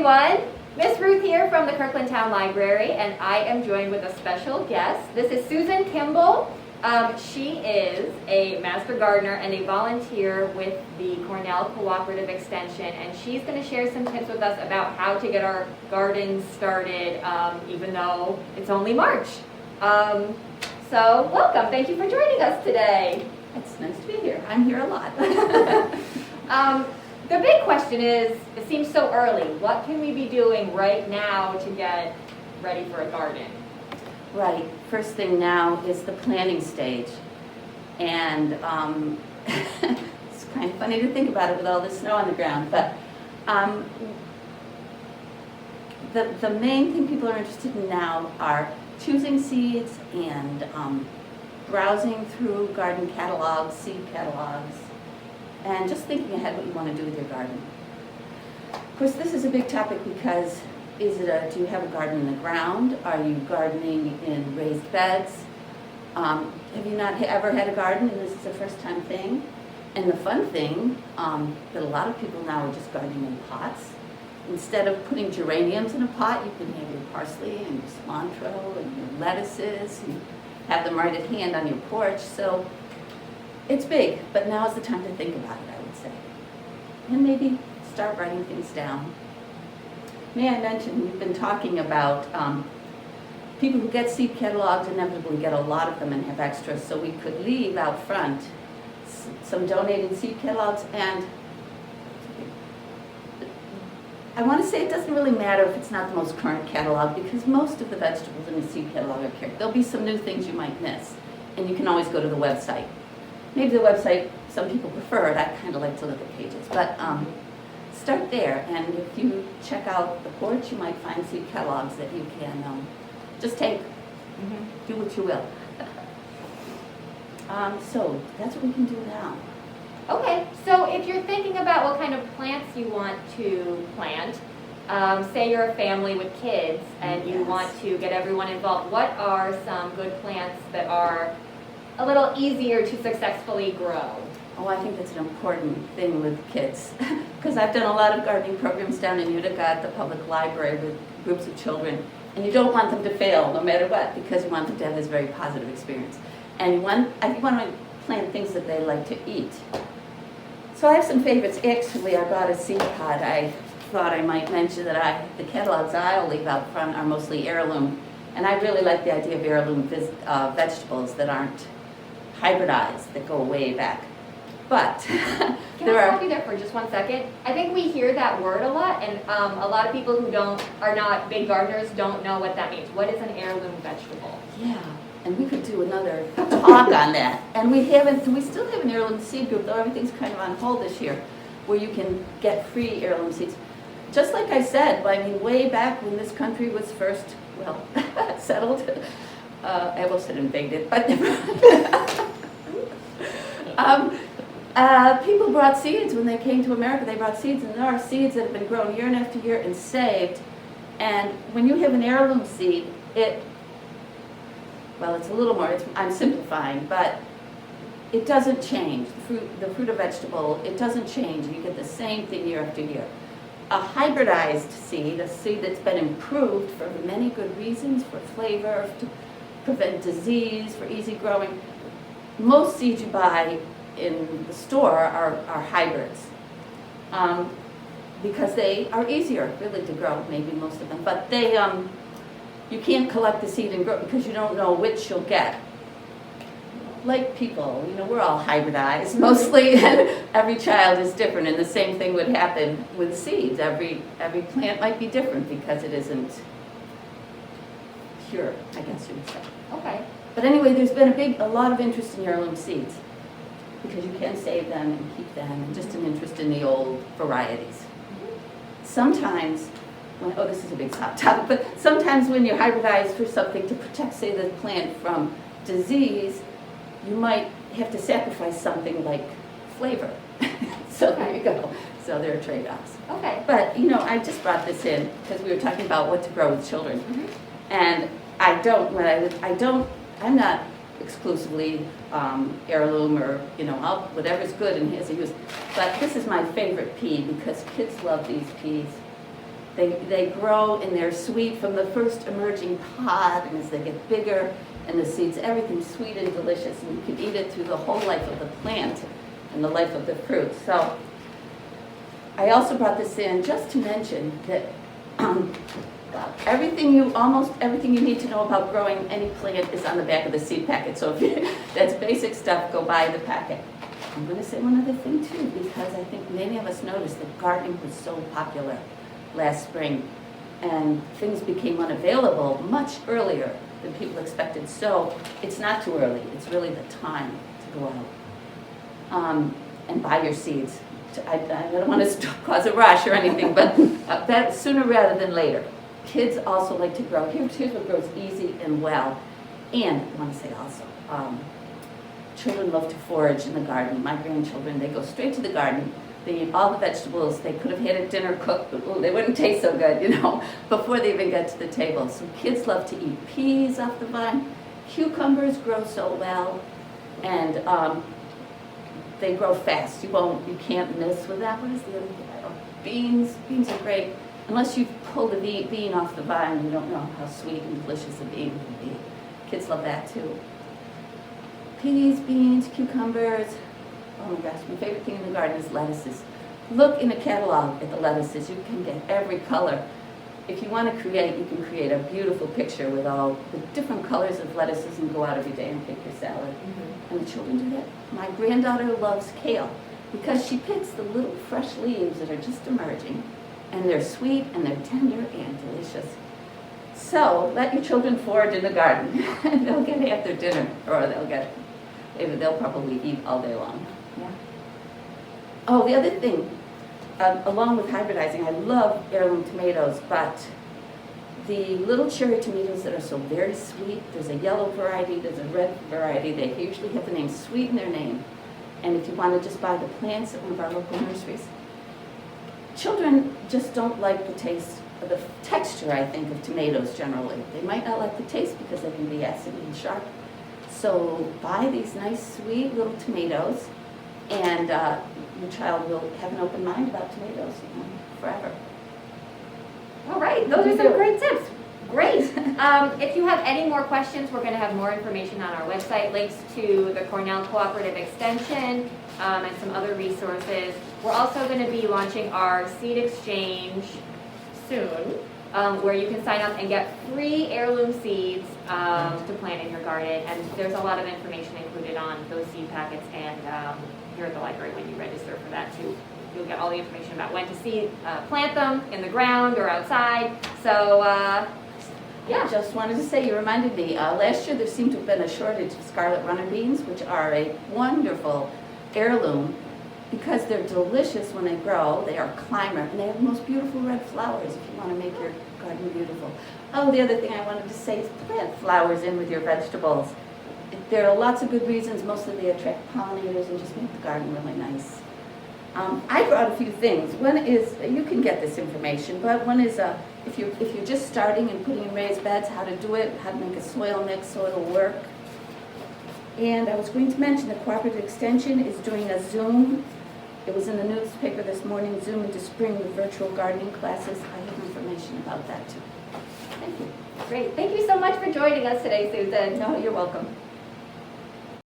everyone. Miss Ruth here from the Kirkland Town Library, and I am joined with a special guest. This is Susan Kimball. She is a master gardener and a volunteer with the Cornell Cooperative Extension, and she's going to share some tips with us about how to get our gardens started, even though it's only March. So welcome. Thank you for joining us today. It's nice to be here. I'm here a lot. The big question is, it seems so early. What can we be doing right now to get ready for a garden? Right. First thing now is the planting stage. And it's kind of funny to think about it with all the snow on the ground. But the main thing people are interested in now are choosing seeds and browsing through garden catalogs, seed catalogs, and just thinking ahead what you want to do with your garden. Of course, this is a big topic because do you have a garden in the ground? Are you gardening in raised beds? Have you not ever had a garden and this is a first time thing? And the fun thing that a lot of people now are just gardening in pots. Instead of putting geraniums in a pot, you can have your parsley and your cilantro and your lettuces and have them right at hand on your porch. So it's big, but now is the time to think about it, I would say. And maybe start writing things down. May I mention, we've been talking about people who get seed catalogs inevitably get a lot of them and have extras, so we could leave out front some donated seed catalogs. And I want to say it doesn't really matter if it's not the most current catalog, because most of the vegetables in the seed catalog are carried. There'll be some new things you might miss, and you can always go to the website. Maybe the website, some people prefer it. I kind of like to look at pages. But start there, and if you check out the porch, you might find seed catalogs that you can just take. Do what you will. So that's what we can do now. Okay, so if you're thinking about what kind of plants you want to plant, say you're a family with kids and you want to get everyone involved, what are some good plants that are a little easier to successfully grow? Oh, I think that's an important thing with kids, because I've done a lot of gardening programs down in Utica at the public library with groups of children, and you don't want them to fail no matter what, because you want them to have this very positive experience. And you want to plant things that they like to eat. So I have some favorites. Actually, I bought a seed pod. I thought I might mention that the catalogs I'll leave out front are mostly heirloom, and I really like the idea of heirloom vegetables that aren't hybridized, that go way back. But Can I stop you there for just 1 second? I think we hear that word a lot, and a lot of people who are not big gardeners don't know what that means. What is an heirloom vegetable? Yeah, and we could do another talk on that. And we still have an heirloom seed group, though everything's kind of on hold this year, where you can get free heirloom seeds. Just like I said, I mean, way back when this country was first, settled, I almost said invaded, but people brought seeds when they came to America. They brought seeds, and there are seeds that have been grown year after year and saved. And when you have an heirloom seed, it's a little more, I'm simplifying, but it doesn't change. The fruit or vegetable, it doesn't change. You get the same thing year after year. A hybridized seed, a seed that's been improved for many good reasons, for flavor, to prevent disease, for easy growing. Most seeds you buy in the store are hybrids because they are easier really to grow, maybe most of them, but they you can't collect the seed and grow because you don't know which you'll get. Like people, we're all hybridized mostly, and every child is different, and the same thing would happen with seeds. Every plant might be different because it isn't pure, I guess you would say. Okay. But anyway, there's been a lot of interest in heirloom seeds because you can save them and keep them, and just an interest in the old varieties. Sometimes, this is a big hot topic, but sometimes when you hybridize for something to protect, say, the plant from disease, you might have to sacrifice something like flavor. So there you go. So there are trade-offs. Okay. But, I just brought this in because we were talking about what to grow with children. And I'm not exclusively heirloom or, whatever's good and has a use. But this is my favorite pea because kids love these peas. They grow and they're sweet from the first emerging pod, and as they get bigger, and the seeds, everything's sweet and delicious, and you can eat it through the whole life of the plant and the life of the fruit. So I also brought this in just to mention that almost everything you need to know about growing any plant is on the back of the seed packet. So that's basic stuff, go buy the packet. I'm going to say one other thing too, because I think many of us noticed that gardening was so popular last spring, and things became unavailable much earlier than people expected. So it's not too early. It's really the time to go out and buy your seeds. I don't want to cause a rush or anything, but that sooner rather than later. Kids also like to grow. Here's what grows easy and well. And I want to say also, children love to forage in the garden. My grandchildren, they go straight to the garden. They eat all the vegetables they could have had at dinner cooked, but they wouldn't taste so good, before they even get to the table. So kids love to eat peas off the vine. Cucumbers grow so well, and they grow fast. You can't miss with that. What is the other thing? Beans. Beans are great. Unless you've pulled a bean off the vine, you don't know how sweet and delicious a bean can be. Kids love that too. Peas, beans, cucumbers. Oh my gosh, my favorite thing in the garden is lettuces. Look in a catalog at the lettuces. You can get every color. If you want to create, you can create a beautiful picture with all the different colors of lettuces and go out every day and pick your salad. Mm-hmm. And the children do that. My granddaughter loves kale because she picks the little fresh leaves that are just emerging, and they're sweet and they're tender and delicious. So let your children forage in the garden and they'll get half their dinner, or they'll probably eat all day long. Yeah. Oh, the other thing, along with hybridizing, I love heirloom tomatoes, but the little cherry tomatoes that are so very sweet, there's a yellow variety, there's a red variety, they usually have the name sweet in their name. And if you want to just buy the plants at one of our local nurseries, children just don't like the taste, or the texture, I think, of tomatoes generally. They might not like the taste because they can be acid and sharp. So buy these nice, sweet little tomatoes, and your child will have an open mind about tomatoes forever. All right, those are some great tips. Great. If you have any more questions, we're going to have more information on our website, links to the Cornell Cooperative Extension, and some other resources. We're also going to be launching our seed exchange soon, where you can sign up and get free heirloom seeds to plant in your garden. And there's a lot of information included on those seed packets, and here at the library when you register for that too. You'll get all the information about when to plant them in the ground or outside. So, yeah. Just wanted to say, you reminded me, last year there seemed to have been a shortage of scarlet runner beans, which are a wonderful heirloom because they're delicious when they grow. They are climber, and they have the most beautiful red flowers if you want to make your garden beautiful. Oh, the other thing I wanted to say is plant flowers in with your vegetables. There are lots of good reasons. Mostly they attract pollinators and just make the garden really nice. I brought a few things. One is, you can get this information, but one is if you're just starting and putting in raised beds, how to do it, how to make a soil mix so it'll work. And I was going to mention the Cooperative Extension is doing a Zoom. It was in the newspaper this morning, Zoom into spring with virtual gardening classes. I have information about that too. Thank you. Great. Thank you so much for joining us today, Susan. No, you're welcome.